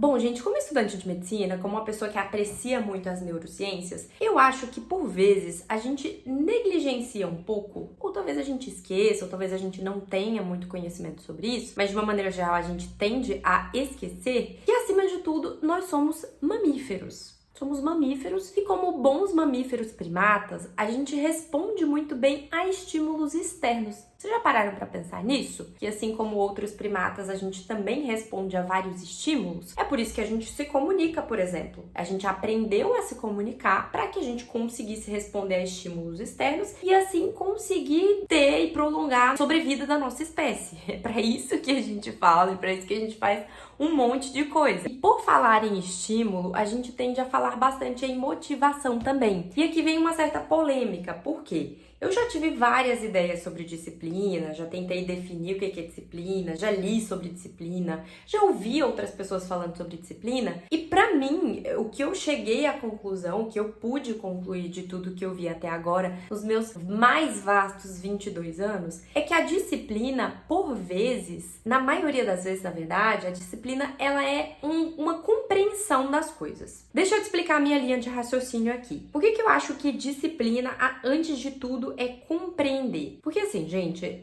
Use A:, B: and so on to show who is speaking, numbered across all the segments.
A: Bom, gente, como estudante de medicina, como uma pessoa que aprecia muito as neurociências, eu acho que por vezes a gente negligencia um pouco, ou talvez a gente esqueça, ou talvez a gente não tenha muito conhecimento sobre isso, mas de uma maneira geral a gente tende a esquecer que, acima de tudo, nós somos mamíferos. Somos mamíferos e, como bons mamíferos primatas, a gente responde muito bem a estímulos externos. Vocês já pararam para pensar nisso? Que assim como outros primatas, a gente também responde a vários estímulos? É por isso que a gente se comunica, por exemplo. A gente aprendeu a se comunicar para que a gente conseguisse responder a estímulos externos e assim conseguir ter e prolongar a sobrevida da nossa espécie. É para isso que a gente fala e para isso que a gente faz um monte de coisa. E por falar em estímulo, a gente tende a falar bastante em motivação também. E aqui vem uma certa polêmica. Por quê? Eu já tive várias ideias sobre disciplina, já tentei definir o que é disciplina, já li sobre disciplina, já ouvi outras pessoas falando sobre disciplina, e pra mim, o que eu cheguei à conclusão, o que eu pude concluir de tudo que eu vi até agora, nos meus mais vastos 22 anos, é que a disciplina, por vezes, na maioria das vezes, na verdade, a disciplina, ela é uma compreensão das coisas. Deixa eu te explicar a minha linha de raciocínio aqui. Por que eu acho que disciplina, antes de tudo, é compreender? Porque assim, gente,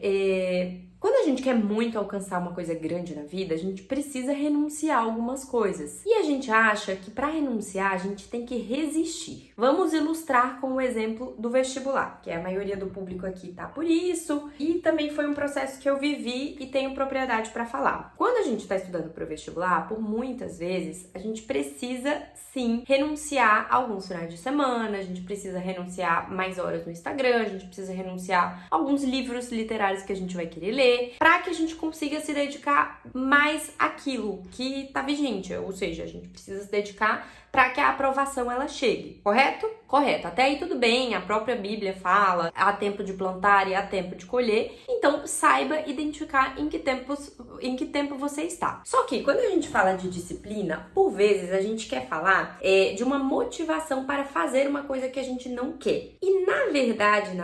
A: quando a gente quer muito alcançar uma coisa grande na vida, a gente precisa renunciar a algumas coisas. E a gente acha que para renunciar, a gente tem que resistir. Vamos ilustrar com o exemplo do vestibular, que a maioria do público aqui tá por isso, e também foi um processo que eu vivi e tenho propriedade para falar. Quando a gente está estudando para o vestibular, por muitas vezes, a gente precisa sim renunciar a alguns finais de semana, a gente precisa renunciar mais horas no Instagram, a gente precisa renunciar a alguns livros literários que a gente vai querer ler, para que a gente consiga se dedicar mais àquilo que tá vigente, ou seja, a gente precisa se dedicar para que a aprovação ela chegue, correto? Correto. Até aí tudo bem, a própria Bíblia fala, há tempo de plantar e há tempo de colher, então saiba identificar em que tempo você está. Só que quando a gente fala de disciplina, por vezes a gente quer falar de uma motivação para fazer uma coisa que a gente não quer. E na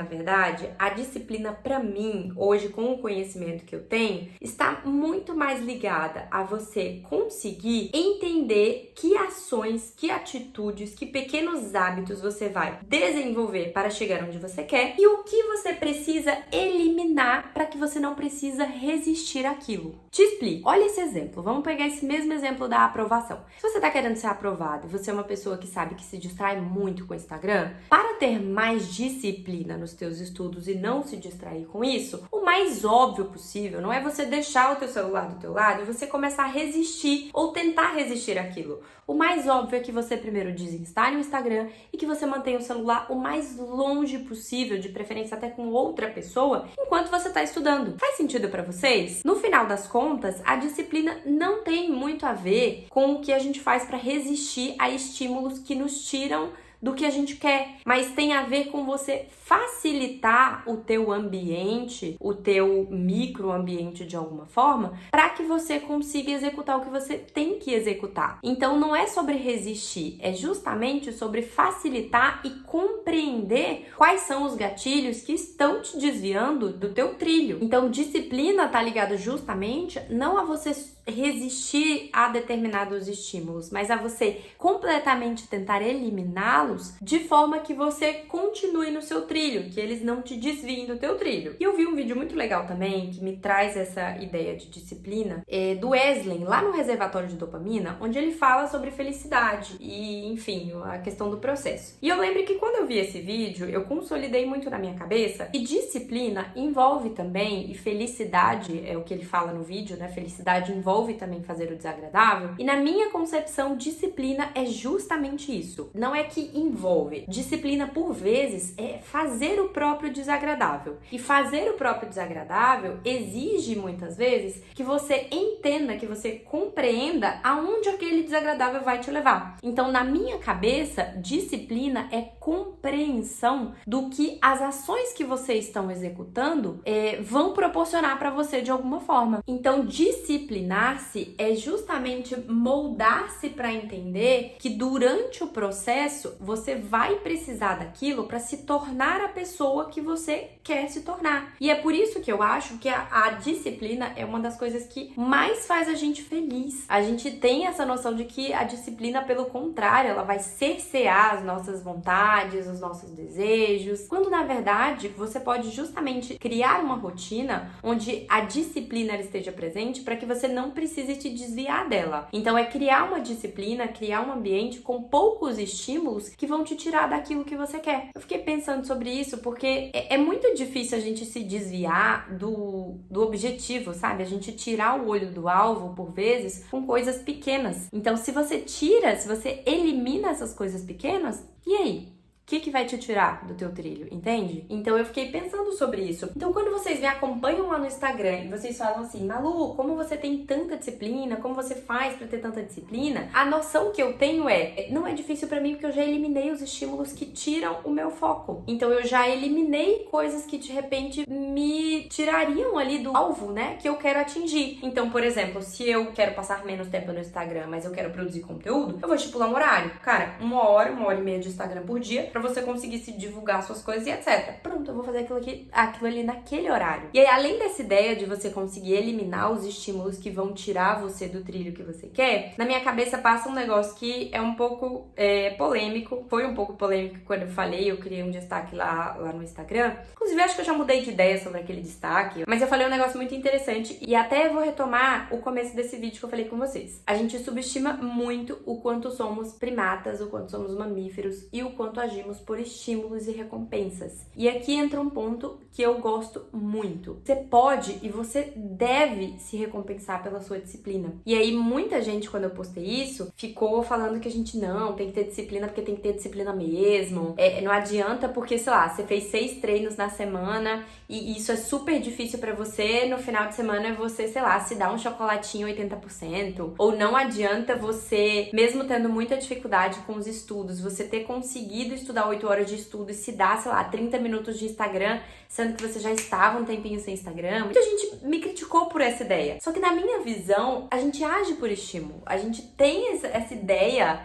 A: verdade, a disciplina para mim, hoje com o conhecimento que eu tenho, está muito mais ligada a você conseguir entender que ações, que atitudes, que pequenos hábitos você vai desenvolver para chegar onde você quer e o que você precisa eliminar para que você não precisa resistir àquilo. Te explico. Olha esse exemplo. Vamos pegar esse mesmo exemplo da aprovação. Se você está querendo ser aprovado e você é uma pessoa que sabe que se distrai muito com o Instagram, para ter mais disciplina nos teus estudos e não se distrair com isso, o mais óbvio possível não é você deixar o teu celular do teu lado e você começar a resistir ou tentar resistir àquilo. O mais óbvio é que você primeiro desinstale o Instagram e que você mantenha o celular o mais longe possível, de preferência até com outra pessoa, enquanto você está estudando. Faz sentido para vocês? No final das contas, a disciplina não tem muito a ver com o que a gente faz para resistir a estímulos que nos tiram do que a gente quer, mas tem a ver com você facilitar o teu ambiente, o teu microambiente de alguma forma, para que você consiga executar o que você tem que executar. Então não é sobre resistir, é justamente sobre facilitar e compreender quais são os gatilhos que estão te desviando do teu trilho. Então disciplina tá ligado justamente não a você resistir a determinados estímulos, mas a você completamente tentar eliminá-los de forma que você continue no seu trilho, que eles não te desviem do teu trilho. E eu vi um vídeo muito legal também que me traz essa ideia de disciplina, do Wesley, lá no Reservatório de Dopamina, onde ele fala sobre felicidade e, enfim, a questão do processo. E eu lembro que quando eu vi esse vídeo, eu consolidei muito na minha cabeça que disciplina envolve também, e felicidade é o que ele fala no vídeo, né? Felicidade envolve também fazer o desagradável. E na minha concepção, disciplina é justamente isso. Não é que envolve. Disciplina, por vezes, é fazer o próprio desagradável. E fazer o próprio desagradável exige, muitas vezes, que você entenda, que você compreenda aonde aquele desagradável vai te levar. Então, na minha cabeça, disciplina é compreensão do que as ações que vocês estão executando vão proporcionar para você de alguma forma. Então, disciplinar disciplinar-se é justamente moldar-se para entender que durante o processo você vai precisar daquilo para se tornar a pessoa que você quer se tornar. E é por isso que eu acho que a disciplina é uma das coisas que mais faz a gente feliz. A gente tem essa noção de que a disciplina, pelo contrário, ela vai cercear as nossas vontades, os nossos desejos, quando na verdade você pode justamente criar uma rotina onde a disciplina ela esteja presente para que você não precise te desviar dela. Então é criar uma disciplina, criar um ambiente com poucos estímulos que vão te tirar daquilo que você quer. Eu fiquei pensando sobre isso porque é muito difícil a gente se desviar do objetivo, sabe? A gente tirar o olho do alvo, por vezes, com coisas pequenas. Então, se você elimina essas coisas pequenas, e aí? O que vai te tirar do teu trilho, entende? Então eu fiquei pensando sobre isso. Então quando vocês me acompanham lá no Instagram e vocês falam assim, Malu, como você tem tanta disciplina, como você faz pra ter tanta disciplina? A noção que eu tenho não é difícil pra mim porque eu já eliminei os estímulos que tiram o meu foco. Então eu já eliminei coisas que de repente me tirariam ali do alvo, né, que eu quero atingir. Então, por exemplo, se eu quero passar menos tempo no Instagram, mas eu quero produzir conteúdo, eu vou estipular um horário. Cara, uma hora e meia de Instagram por dia, pra você conseguir se divulgar suas coisas e etc. Pronto, eu vou fazer aquilo ali naquele horário. E aí, além dessa ideia de você conseguir eliminar os estímulos que vão tirar você do trilho que você quer, na minha cabeça passa um negócio que é um pouco polêmico. Foi um pouco polêmico quando eu falei, eu criei um destaque lá no Instagram. Inclusive, acho que eu já mudei de ideia sobre aquele destaque, mas eu falei um negócio muito interessante e até vou retomar o começo desse vídeo que eu falei com vocês. A gente subestima muito o quanto somos primatas, o quanto somos mamíferos e o quanto agimos por estímulos e recompensas. E aqui entra um ponto que eu gosto muito. Você pode e você deve se recompensar pela sua disciplina. E aí muita gente, quando eu postei isso, ficou falando que a gente não tem que ter disciplina porque tem que ter disciplina mesmo. Não adianta porque, sei lá, você fez 6 treinos na semana e isso é super difícil pra você, no final de semana você, sei lá, se dá um chocolatinho 80%. Ou não adianta você, mesmo tendo muita dificuldade com os estudos, você ter conseguido estudar 8 horas de estudo e se dá, sei lá, 30 minutos de Instagram, sendo que você já estava um tempinho sem Instagram. Muita gente me criticou por essa ideia. Só que na minha visão, a gente age por estímulo. A gente tem essa ideia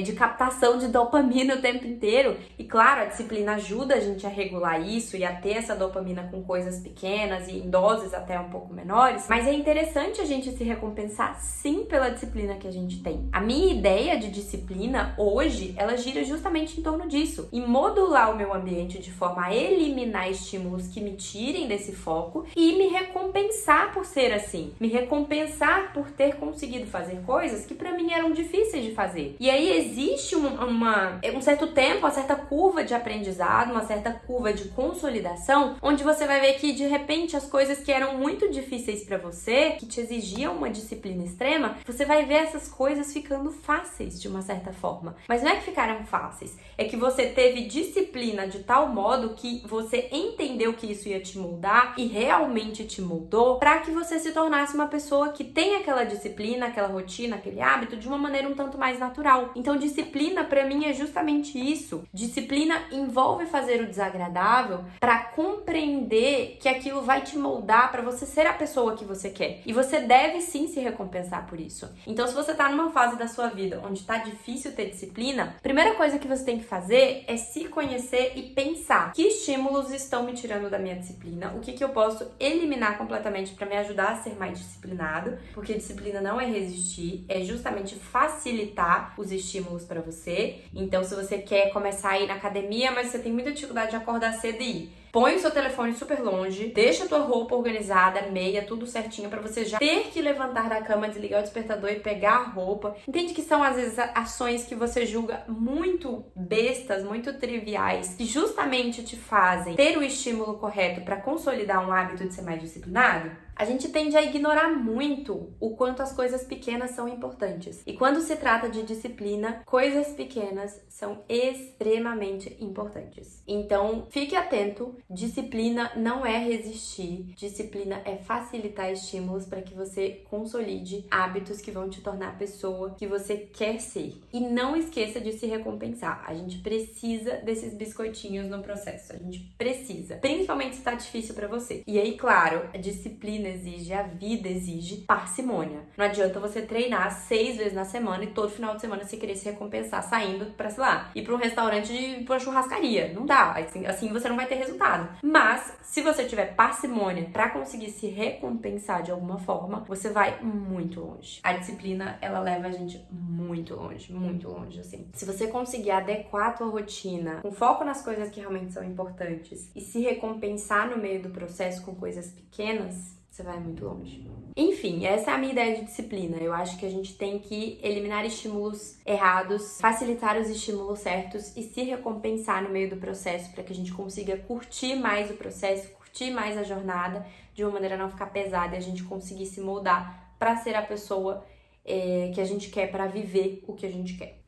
A: de captação de dopamina o tempo inteiro. E claro, a disciplina ajuda a gente a regular isso e a ter essa dopamina com coisas pequenas e em doses até um pouco menores. Mas é interessante a gente se recompensar sim pela disciplina que a gente tem. A minha ideia de disciplina hoje, ela gira justamente em torno disso. E modular o meu ambiente de forma a eliminar estímulos que me tirem desse foco e me recompensar por ser assim. Me recompensar por ter conseguido fazer coisas que pra mim eram difíceis de fazer. E aí existe um certo tempo, uma certa curva de aprendizado, uma certa curva de consolidação, onde você vai ver que de repente as coisas que eram muito difíceis pra você, que te exigiam uma disciplina extrema, você vai ver essas coisas ficando fáceis de uma certa forma. Mas não é que ficaram fáceis, é que você teve disciplina de tal modo que você entendeu que isso ia te moldar e realmente te moldou pra que você se tornasse uma pessoa que tem aquela disciplina, aquela rotina, aquele hábito de uma maneira um tanto mais natural. Então, disciplina pra mim é justamente isso. Disciplina envolve fazer o desagradável pra compreender que aquilo vai te moldar pra você ser a pessoa que você quer. E você deve sim se recompensar por isso. Então, se você tá numa fase da sua vida onde tá difícil ter disciplina, a primeira coisa que você tem que fazer é se conhecer e pensar: que estímulos estão me tirando da minha disciplina? O que eu posso eliminar completamente pra me ajudar a ser mais disciplinado? Porque disciplina não é resistir, é justamente facilitar os estímulos para você. Então, se você quer começar a ir na academia, mas você tem muita dificuldade de acordar cedo e ir, põe o seu telefone super longe, deixa a tua roupa organizada, meia, tudo certinho pra você já ter que levantar da cama, desligar o despertador e pegar a roupa. Entende que são às vezes ações que você julga muito bestas, muito triviais, que justamente te fazem ter o estímulo correto pra consolidar um hábito de ser mais disciplinado? A gente tende a ignorar muito o quanto as coisas pequenas são importantes. E quando se trata de disciplina, coisas pequenas são extremamente importantes. Então, fique atento. Disciplina não é resistir. Disciplina é facilitar estímulos para que você consolide hábitos que vão te tornar a pessoa que você quer ser. E não esqueça de se recompensar. A gente precisa desses biscoitinhos no processo. A gente precisa. Principalmente se tá difícil para você. E aí, claro, a disciplina rotina exige, a vida exige parcimônia. Não adianta você treinar 6 vezes na semana e todo final de semana você querer se recompensar saindo pra, sei lá, ir pra um restaurante e pra uma churrascaria. Não dá. Assim você não vai ter resultado. Mas, se você tiver parcimônia pra conseguir se recompensar de alguma forma, você vai muito longe. A disciplina, ela leva a gente muito longe, assim. Se você conseguir adequar a tua rotina com foco nas coisas que realmente são importantes e se recompensar no meio do processo com coisas pequenas, você vai muito longe. Enfim, essa é a minha ideia de disciplina. Eu acho que a gente tem que eliminar estímulos errados, facilitar os estímulos certos e se recompensar no meio do processo para que a gente consiga curtir mais o processo, curtir mais a jornada, de uma maneira a não ficar pesada e a gente conseguir se moldar para ser a pessoa que a gente quer, para viver o que a gente quer.